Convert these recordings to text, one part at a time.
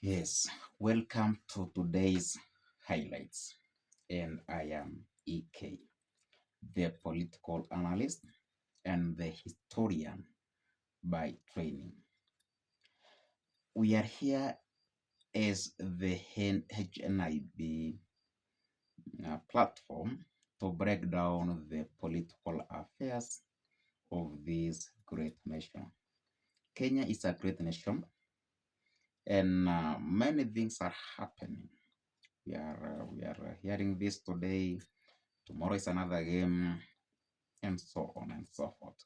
Yes, welcome to today's highlights. And I am EK, the political analyst and the historian by training. We are here as the HNIB platform to break down the political affairs of this great nation. Kenya is a great nation, and many things are happening. We are hearing this today. Tomorrow is another game, and so on and so forth.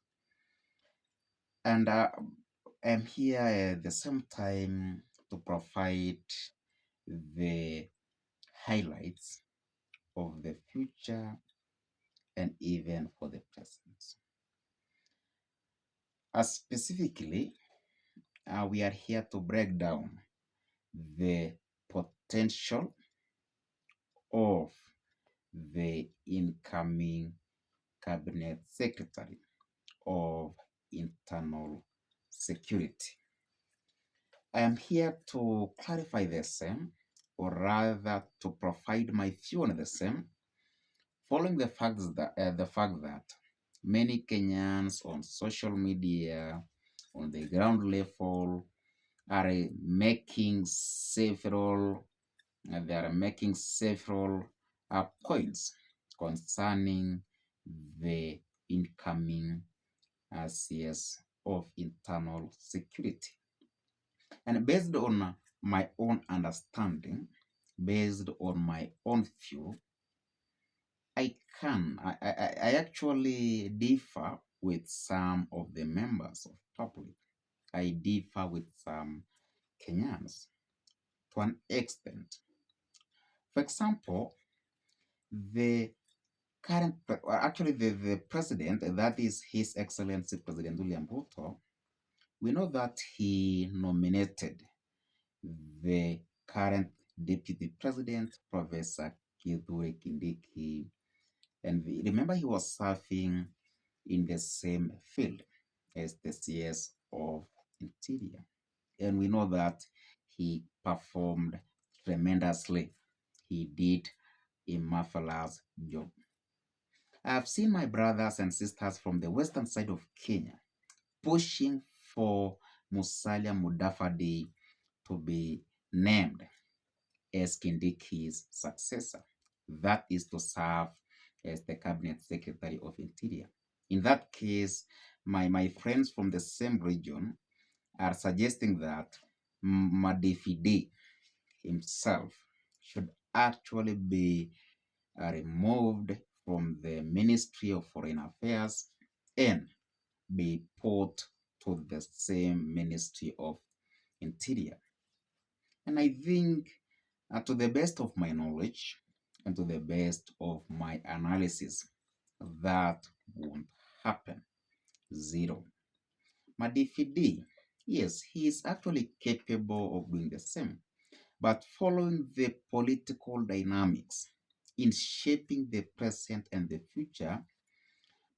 And I'm here at the same time to provide the highlights of the future and even for the present. Specifically, we are here to break down the potential of the incoming cabinet secretary of internal security. I am here to clarify the same, or rather to provide my view on the same, following the fact that many Kenyans on social media, on the ground level, are making several points concerning the incoming CS of internal security. And based on my own understanding, based on my own view, I actually differ with some of the members of public. I differ with some Kenyans to an extent. For example, the the president, that is His Excellency President William Ruto, we know that he nominated the current deputy president, Professor Kithure Kindiki, and remember he was serving in the same field as the CS of Interior. And we know that he performed tremendously. He did a marvelous job. I've seen my brothers and sisters from the western side of Kenya pushing for Musalia Mudavadi to be named as Kindiki's successor. That is to serve as the cabinet secretary of Interior. In that case, my friends from the same region are suggesting that Madifide himself should actually be removed from the Ministry of Foreign Affairs and be put to the same Ministry of Interior. And I think, to the best of my knowledge and to the best of my analysis, that won't happen. Zero. Madifide, yes, he is actually capable of doing the same, but following the political dynamics in shaping the present and the future,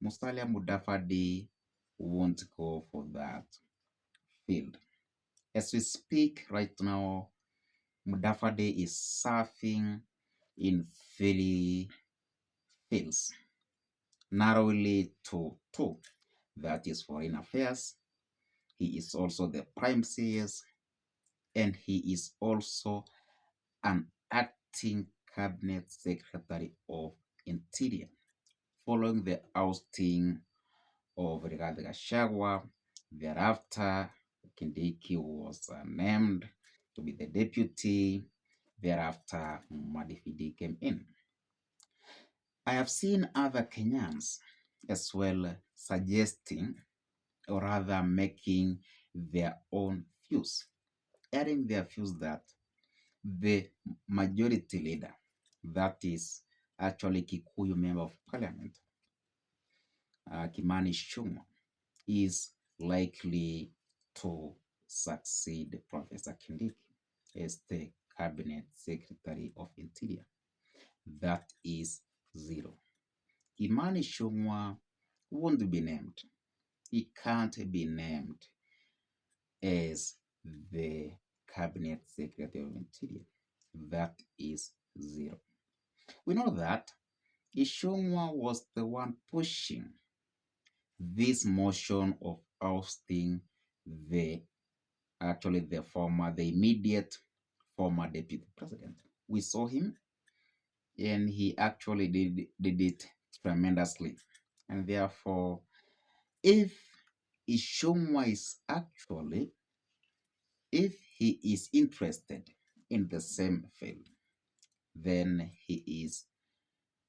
Musalia Mudavadi won't go for that field. As we speak right now, Mudavadi is serving in 3 fields, narrowly to 2. That is foreign affairs. He is also the prime CS, and he is also an acting cabinet secretary of Interior, following the ousting of Rigathi Gachagua. Thereafter, Kindiki was named to be the deputy. Thereafter, Madifide came in. I have seen other Kenyans as well suggesting, or rather making their own views, adding their views that the majority leader, that is actually Kikuyu member of parliament, Kimani Ichung'wah, is likely to succeed Professor Kindiki as the cabinet secretary of Interior. That is 0. Kimani Ichung'wah won't be named. He can't be named as the Cabinet Secretary of Interior. That is 0. We know that Ichung'wah was the one pushing this motion of ousting the immediate former deputy president. We saw him, and he actually did it tremendously. And therefore, if Ichung'wah is actually, if he is interested in the same field, then he is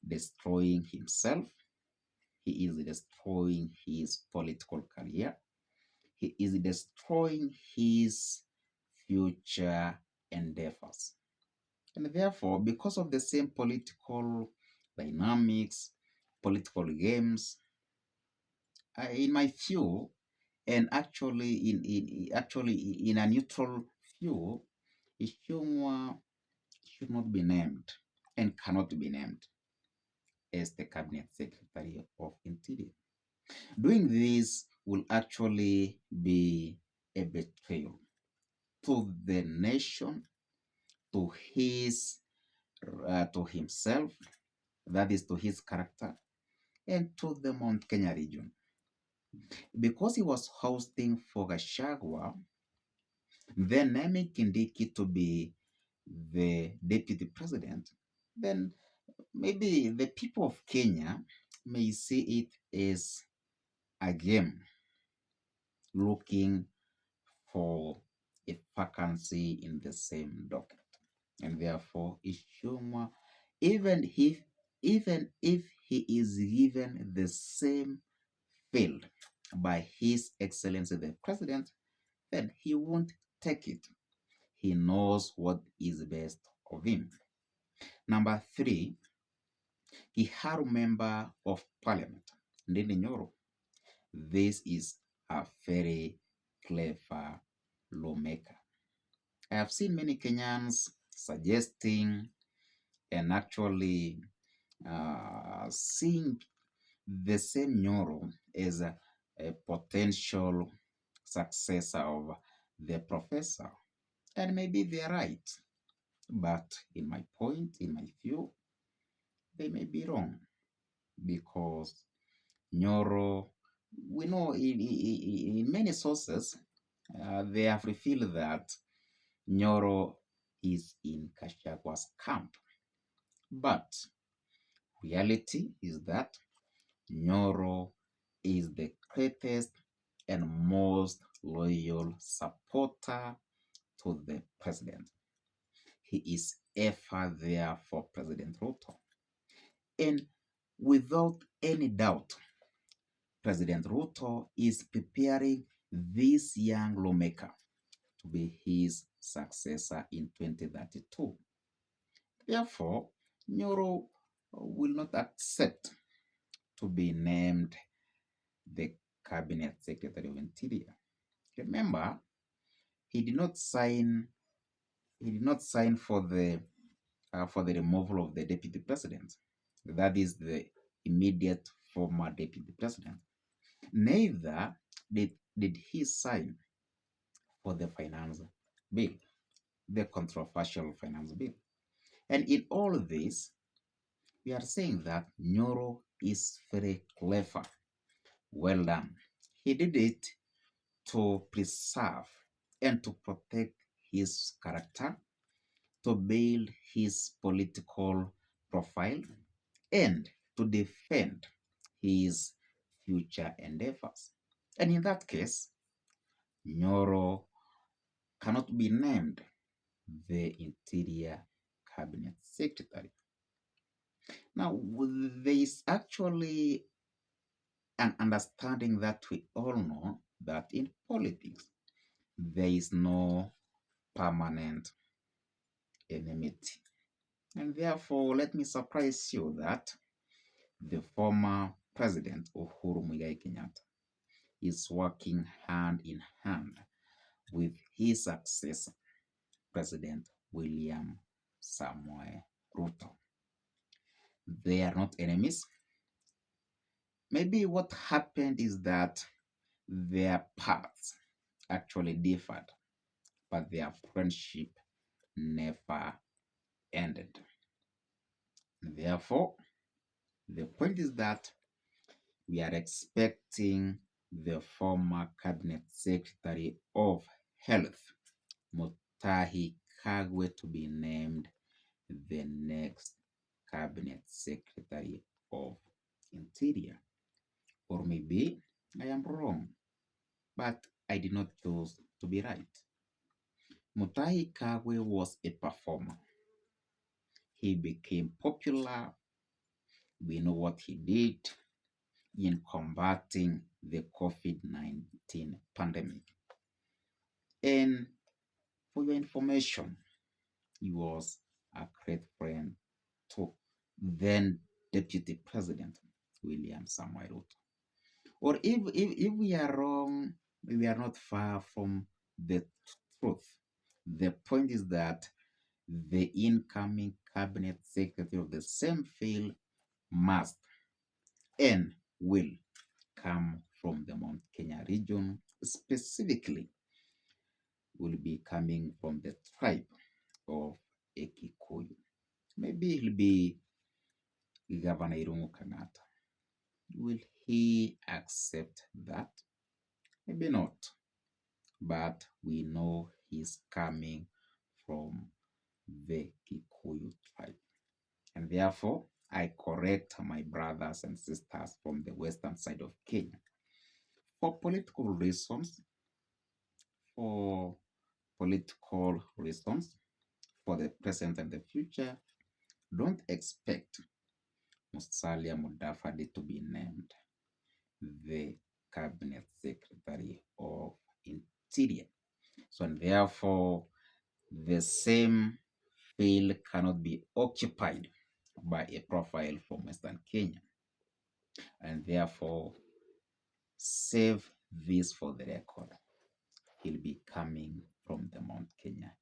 destroying himself. He is destroying his political career. He is destroying his future endeavors. And therefore, because of the same political dynamics, political games, in my view, and actually in a neutral view, Ichung'wah should not be named and cannot be named as the Cabinet Secretary of Interior. Doing this will actually be a betrayal to the nation, to himself, that is to his character, and to the Mount Kenya region. Because he was hosting for Gachagua, then naming Kindiki to be the deputy president, then maybe the people of Kenya may see it as a game looking for a vacancy in the same docket. And therefore, Ichung'wah, even if he is given the same field by His Excellency the President, then he won't take it. He knows what is best of him. Number 3, he had a member of parliament, Ndindi Nyoro. This is a very clever lawmaker. I have seen many Kenyans suggesting and actually seeing the same Nyoro as a potential successor of the professor. And maybe they're right. But in my view, they may be wrong, because Nyoro, we know in many sources, they have revealed that Nyoro is in Gachagua's camp. But reality is that Nyoro is the greatest and most loyal supporter to the president. He is ever there for President Ruto. And without any doubt, President Ruto is preparing this young lawmaker to be his successor in 2032. Therefore, Nyoro will not accept to be named the Cabinet Secretary of Interior. Remember, he did not sign for the removal of the deputy president. That is the immediate former deputy president. Neither did he sign for the finance bill, the controversial finance bill. And in all of this, we are saying that Nyoro is very clever. Well done. He did it to preserve and to protect his character, to build his political profile, and to defend his future endeavors. And in that case, Nyoro cannot be named the Interior Cabinet Secretary. Now, there is actually an understanding that we all know that in politics, there is no permanent enmity. And therefore, let me surprise you that the former President Uhuru Muigai Kenyatta is working hand in hand with his successor, President William Samoei Ruto. They are not enemies. Maybe what happened is that their paths actually differed. but their friendship never ended. Therefore, the point is that we are expecting the former Cabinet Secretary of Health, Mutahi Kagwe, to be named the next Cabinet Secretary of Interior. Or maybe I am wrong, but I did not choose to be right. Mutahi Kagwe was a performer. He became popular. We know what he did in combating the COVID-19 pandemic. And for your information, he was a great friend to then Deputy President William Samoei Ruto. Or if we are wrong, we are not far from the truth. The point is that the incoming Cabinet Secretary of the same field must and will come from the Mount Kenya region, specifically will be coming from the tribe of Ekikuyu. Maybe he'll be Governor Irungu Kang'ata. Will he accept that? Maybe not. But we know he's coming from the Kikuyu tribe. And therefore, I correct my brothers and sisters from the western side of Kenya. For political reasons, for the present and the future, don't expect Musalia Mudavadi to be named the Cabinet Secretary of Interior. So, and therefore, the same field cannot be occupied by a profile from Western Kenya. And therefore, save this for the record. He'll be coming from the Mount Kenya